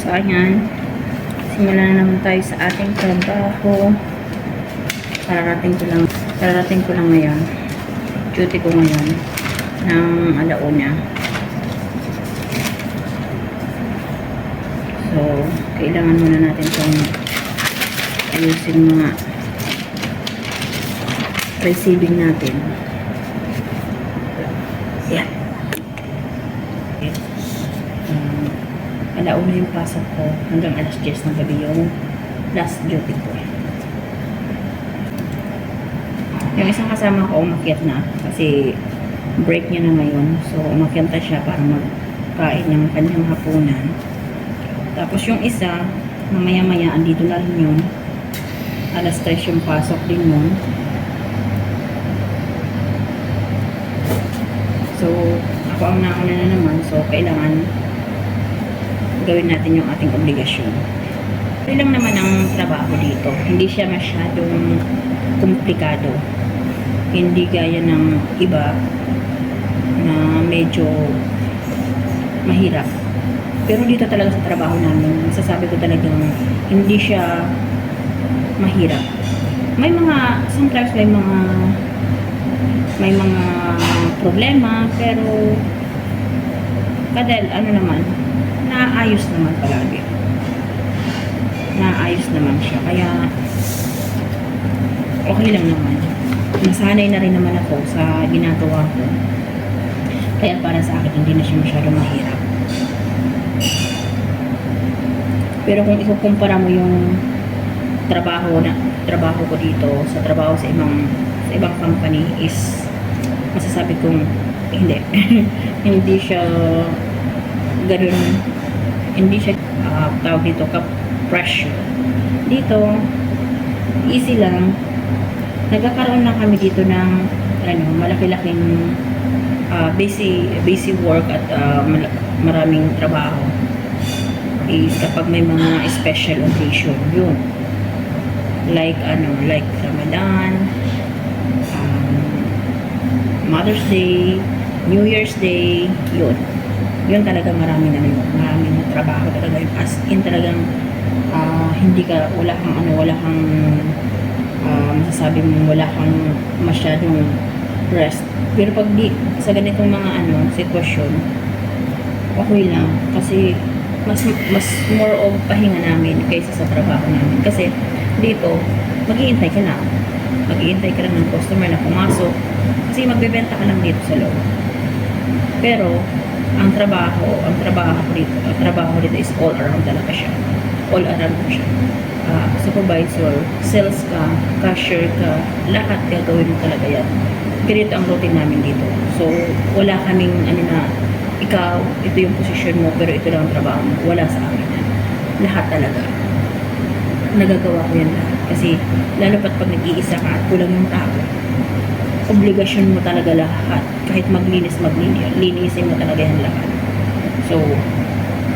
So, ayan. Simulan na naman tayo sa ating trabaho. Kararating ko lang ngayon. Duty ko ngayon ng alauna. So, kailangan muna natin itong ayusin mga receiving natin. Yan. Okay. Alauna yung pasok ko hanggang alas 10 ng gabi yung last duty ko. Yung isang kasama ko umakyat na kasi break niya na ngayon. So, umakyat na siya para magkain ng kanyang hapunan. Tapos yung isa, mamaya-maya, andito na rin yun. Alas 3 yung pasok din yun. So, ako ang nauna na naman. So, kailangan gawin natin yung ating obligasyon. Ito lang naman ang trabaho dito. Hindi siya masyadong komplikado. Hindi gaya ng iba na medyo mahirap. Pero dito talaga sa trabaho namin, masasabi ko talagang hindi siya mahirap. May mga, sometimes may mga problema, pero kadal, ano naman, naayos naman palagi. Naayos naman siya. Kaya, okay lang naman. Nasanay na rin naman ako sa ginagawa ko. Kaya para sa akin, hindi na siya masyado mahirap. Pero kung ikukumpara mo yung trabaho ko dito sa trabaho sa ibang company is masasabi kong hindi. Hindi siya ganoon, hindi siya tawag dito ka-pressure. Dito easy lang. Nagkakaroon lang kami dito ng malaki-laking busy work at maraming trabaho is kapag may mga special occasion yun, like Ramadan, Mother's Day, New Year's Day, yun talaga maraming trabaho talaga yun, as in talagang wala kang masasabi mo wala kang masyadong rest. Pero pag sa ganitong mga sitwasyon, okay lang kasi mas more of pahinga namin kaysa sa trabaho namin. Kasi dito, mag-iintay ka lang. Mag-iintay ka lang ng customer na pumasok. Kasi magbebenta ka lang dito sa loob. Pero, ang trabaho dito is all around talaga siya. All around mo siya. Supervisor, sales ka, cashier ka, lahat gagawin mo talaga yan. Ganito ang routine namin dito. So, wala kaming ikaw, ito yung posisyon mo, pero ito lang ang trabaho mo. Wala sa akin yan. Lahat talaga. Nagagawa ko yan lahat. Kasi, lalo pat pag nag-iisa ka at kulang yung tao, obligasyon mo talaga lahat. Kahit linisin mo talaga yan lahat. So,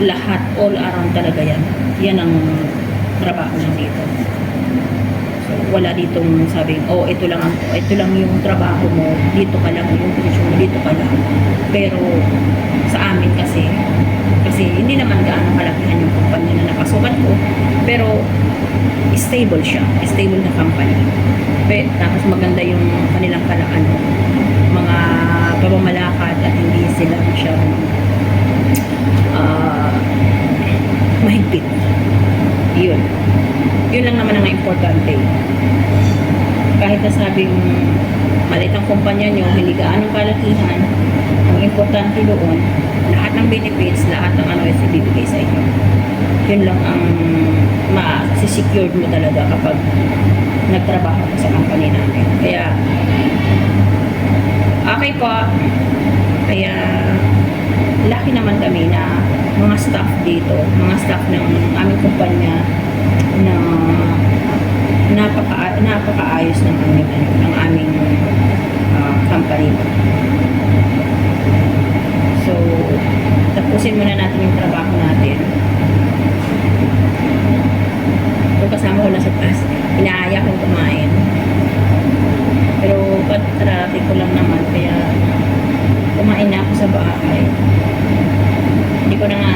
lahat, all around talaga yan. Yan ang trabaho ng dito. So, wala ditong sabing, ito lang yung trabaho mo, dito ka lang, yung posisyon mo, dito ka lang. Pero, sa amin kasi hindi naman gaano kalakihan yung kumpanya na nakasukat ko, pero stable siya, stable na company. Tapos maganda yung kanilang mga pamamalakad at hindi sila masyadong mahigpit. Yun lang naman ang importante. Kahit na sabing maliit ang kumpanya nyo, hindi gaano kalakihan, ang importante doon, lahat ng benefits, lahat ng is ibibigay sa inyo. Yun lang ang ma-secured mo talaga kapag nagtrabaho ka sa company natin. Kaya, okay po. Kaya, laki naman kami na mga staff dito, mga staff ng aming kumpanya na napakaayos ng aming company. So, tapusin muna natin yung trabaho natin. Kung kasama ko na sa taas, inaaya kong kumain. Pero, traffic ko lang naman, kaya kumain na ako sa bahay. Hindi ko na nga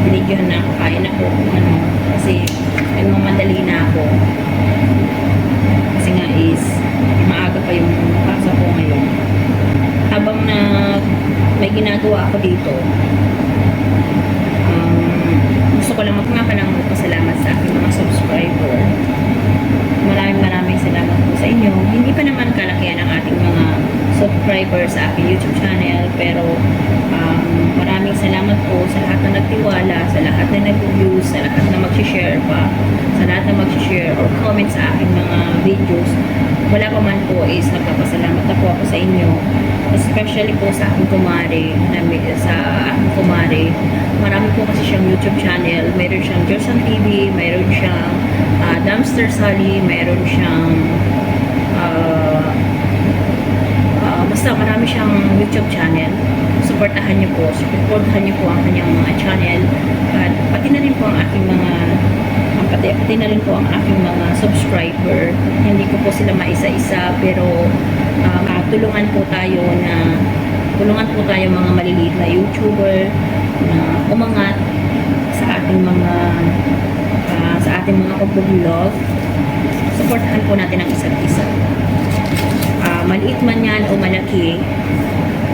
binidyohan na ako kakain ako kung ano. Kasi mamadali na ako. Kasi nga is maaga pa yung pasok ko ngayon. Habang na may ginagawa ako dito, gusto ko lang magpasalamat sa aking mga subscriber. Maraming salamat po sa inyo. Hindi pa naman kalakihan ang ating mga subscriber sa aking YouTube channel, pero maraming salamat po sa lahat na nagtiwala, sa lahat na nag-views, sa lahat na mag-share pa, sa lahat na mag-share or comment sa aking mga videos. Wala pa man po is nagpapasalamat na po ako sa inyo, especially po sa aking kumare, marami po kasi siyang YouTube channel. Mayroon siyang Josan TV, mayroon siyang Dumpster Sally, mayroon siyang basta marami siyang YouTube channel. Supportahan niyo po ang kanyang mga channel, at pati na rin po ang aking mga subscriber. Hindi ko po sila maisa-isa, pero tulungan po tayo mga maliliit na YouTuber na umangat sa ating mga vlog. Supportahan po natin ang isa't isa. Maliit man yan o malaki,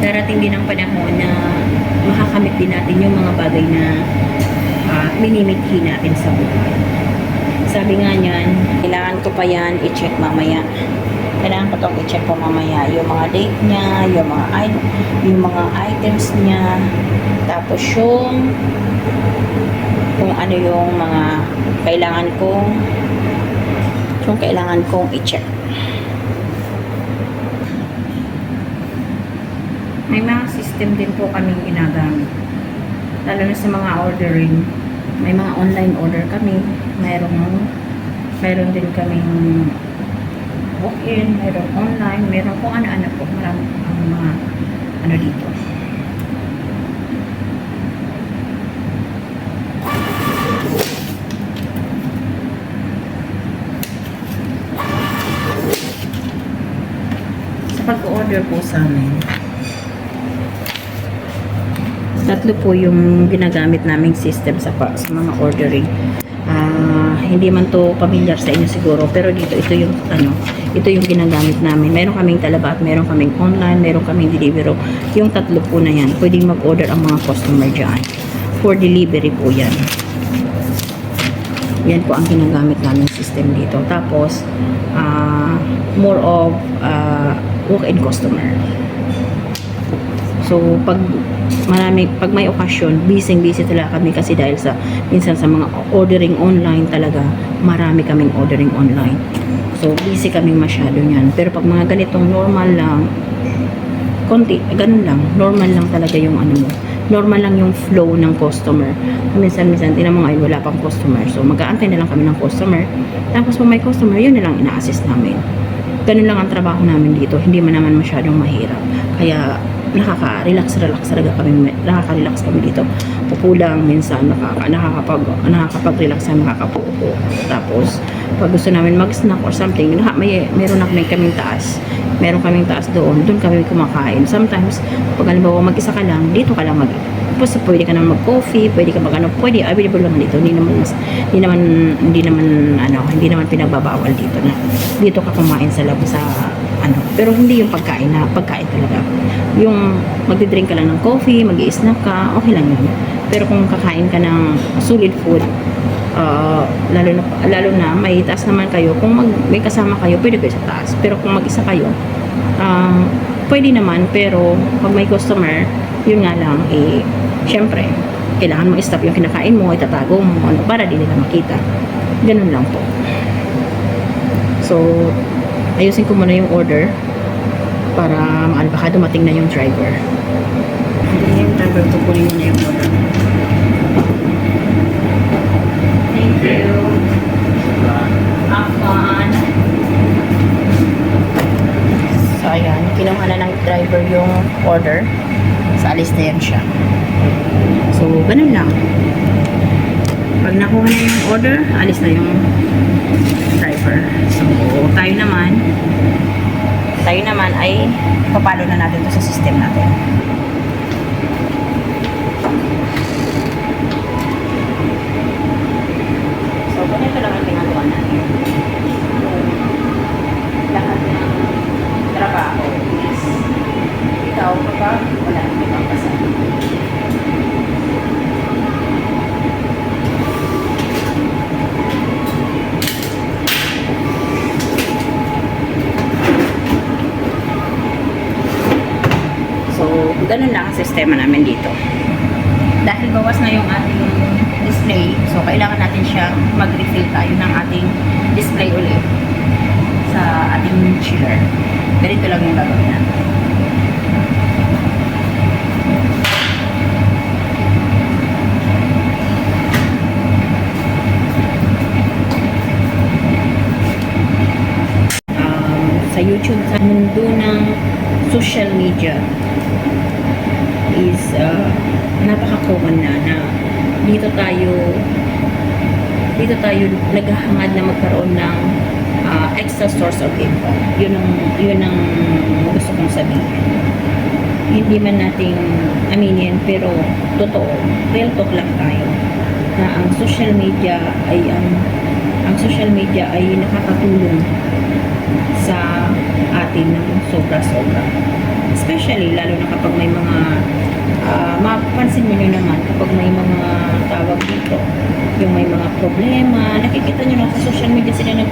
darating din ang panahon na makakamit din natin yung mga bagay na minimithi natin sa buhay. Sabi nga niyan, kailangan ko pa yan i-check mamaya. Kailangan ko itong i-check po mamaya. Yung mga date niya, yung mga items niya, tapos yung kung ano yung mga kailangan kong i-check. May mga system din po kaming ginagamit. Lalo na sa mga ordering. May mga online order kami. Mayroon din kaming walk-in, mayroon online, mayroon kung ano-ano po. Marami ang mga ano dito. Sa pag-order po sa amin, tatlo po yung ginagamit naming system sa mga ordering. Hindi man to familiar sa inyo siguro, pero dito ito yung ginagamit namin. Meron kaming talaga at meron kaming online, meron kaming delivery. Yung tatlo po na yan, pwedeng mag-order ang mga customer dyan. For delivery po yan. Yan po ang ginagamit naming system dito. Tapos, more of walk-in customer. So, pag may okasyon, busy talaga kami kasi dahil minsan sa mga ordering online talaga, marami kaming ordering online. So, busy kaming masyado niyan. Pero pag mga ganitong normal lang, ganun lang, normal lang talaga yung normal lang yung flow ng customer. Minsan, tinan mo nga, wala pang customer. So, mag-aantay na lang kami ng customer. Tapos, pag may customer, yun na lang ina-assist namin. Ganun lang ang trabaho namin dito. Hindi man naman masyadong mahirap. Kaya, nakaka-relax kami dito. Upo lang, minsan nakakapag-relax na makakapupo. Tapos pag gusto namin mag-snack or something, meron kaming taas. Meron kaming taas doon kami kumakain. Sometimes pag halimbawa mag-isa ka lang, dito ka lang tapos pwede ka naman mag-coffee, pwede available lang dito. Hindi naman pinagbabawal dito na dito ka kumain sa lab sa pero hindi yung pagkain talaga. Yung magdi-drink ka lang ng coffee, mag-i-snack ka, okay lang yun. Pero kung kakain ka ng solid food, lalo na may taas naman kayo, kung may kasama kayo, pwede kayo sa taas. Pero kung mag-isa kayo, pwede naman, pero pag may customer, yun nga lang, syempre, kailangan mo i-stop yung kinakain mo, itatago mo, para di nila makita. Ganun lang po. So, ayusin ko muna yung order para baka dumating na yung driver. Yung driver, tukunin mo na yung order. Thank you. Afan. So, ayan. Kinuha na ng driver yung order. Sa alis na yan siya. So, ganun lang. Pag nakuha na yung order, alis na yung driver. So, tayo naman ay papalo na natin to sa system natin. sistema namin dito. Dahil bawas na yung ating display, so kailangan natin siya mag-refill tayo ng ating display ulit sa ating chiller. Ganito lang yung gagawin natin. Sa YouTube, sa mundo ng social media is napaka-common na dito tayo naghahangad na magkaroon ng extra source of income. Yun ang gusto kong sabihin. Hindi man nating aminin, pero totoo, real talk lang tayo na ang social media ay nakakatulong sa atin ng sobra-sobra. Especially, lalo na kapag may mga mapapansin nyo naman, kapag may mga tawag dito, yung may mga problema, nakikita nyo na sa social media sila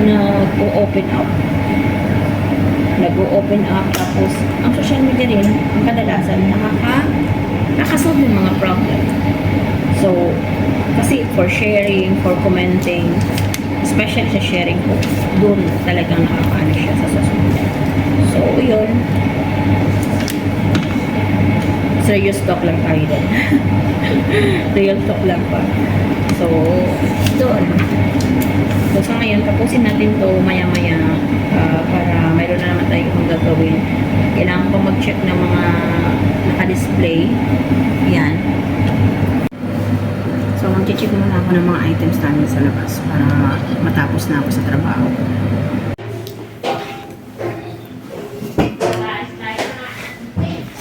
nag-o-open up. Nag-o-open up, tapos ang social media rin, ang kadalasan, nakasolve ng mga problem. So, kasi for sharing, for commenting, especially sa sharing ko, doon talagang nakakaano siya sa social media. So, yun. Serious talk lang tayo din. Real talk lang pa. So, doon. So, sa ngayon, tapusin natin to maya-maya para mayroon na naman tayo kung gagawin. Kailangan ko mag-check ng mga naka-display. Yan. So, mag-check muna ako ng mga items namin sa labas para matapos na ako sa trabaho.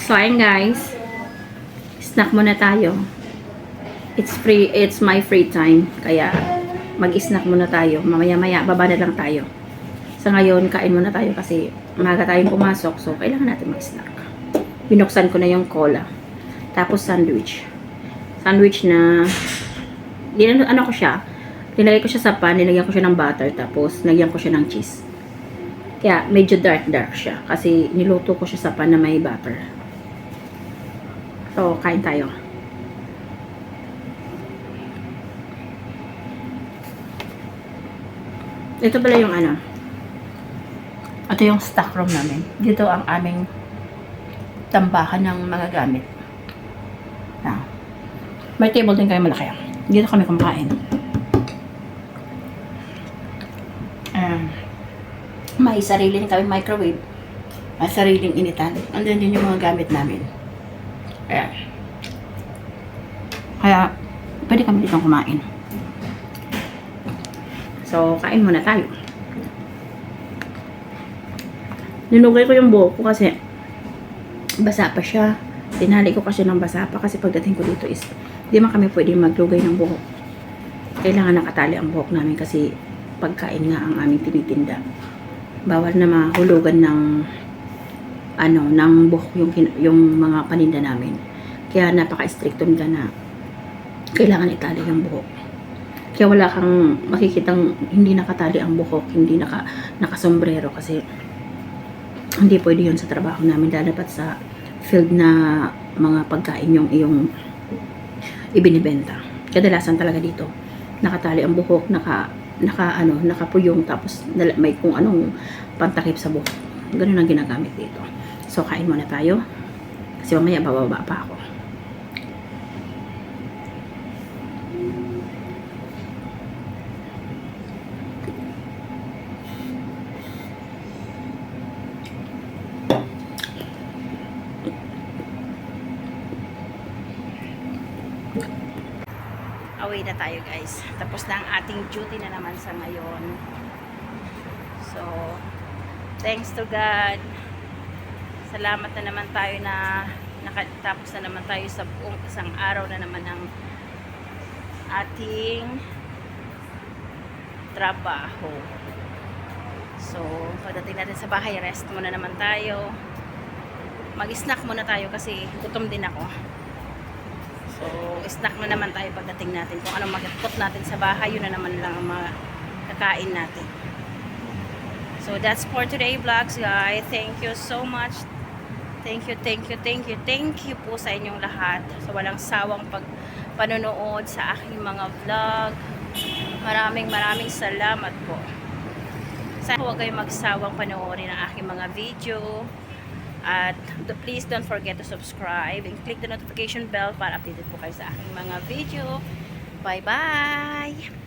So, ayun guys. Snack muna tayo. It's my free time. Kaya, mag-snack muna tayo. Mamaya-maya, baba na lang tayo. Sa ngayon, kain muna tayo kasi umaga tayong pumasok. So, kailangan natin mag-snack. Binuksan ko na yung cola. Tapos, sandwich. Sandwich na ano ko siya, nilagay ko siya sa pan, nilagyan ko siya ng butter, tapos nilagyan ko siya ng cheese. Kaya medyo dark siya kasi niluto ko siya sa pan na may butter. So, kain tayo. Ito pala yung ano. Ito yung stock room namin. Dito ang aming tambakan ng mga gamit. May table din kayo malaki. Dito kami kumakain. May sarili din kami microwave. May sariling initan. Andun din yung mga gamit namin. Ayan. Kaya, pwede kami dito kumain. So, kain muna tayo. Ninugay ko yung buhok ko kasi basa pa siya. Tinali ko kasi ng basa pa kasi pagdating ko dito is di man kami pwede maglugay ng buhok. Kailangan nakatali ang buhok namin kasi pagkain nga ang aming tinitinda. Bawal na mahulugan ng ng buhok yung mga paninda namin. Kaya napaka-stricto nila na kailangan itali ang buhok. Kaya wala kang makikitang hindi nakatali ang buhok, hindi nakasombrero kasi hindi pwede yun sa trabaho namin. Dapat sa field na mga pagkain yung iyong ibinibenta. Kadalasan talaga dito nakatali ang buhok, nakapuyong, tapos may kung anong pantakip sa buhok. Ganun ang ginagamit dito. So, kain muna tayo kasi mamaya bababa pa ako. Away na tayo guys. Tapos na ang ating duty na naman sa ngayon. So, thanks to God. Salamat na naman tayo na nakatapos na naman tayo sa buong isang araw na naman ng ating trabaho. So, pagdating natin sa bahay, rest muna naman tayo. Mag-snack muna tayo kasi gutom din ako. So, snack na naman tayo pagdating natin. Kung ano magput natin sa bahay, yun na naman lang ang makakain natin. So, that's for today vlogs, guys. Thank you so much. Thank you, thank you, thank you, thank you po sa inyong lahat sa walang sawang panonood sa aking mga vlog. Maraming salamat po. Sana huwag kayong magsawang panoorin ang aking mga video. At please don't forget to subscribe and click the notification bell para updated po kayo sa aking mga video. Bye-bye!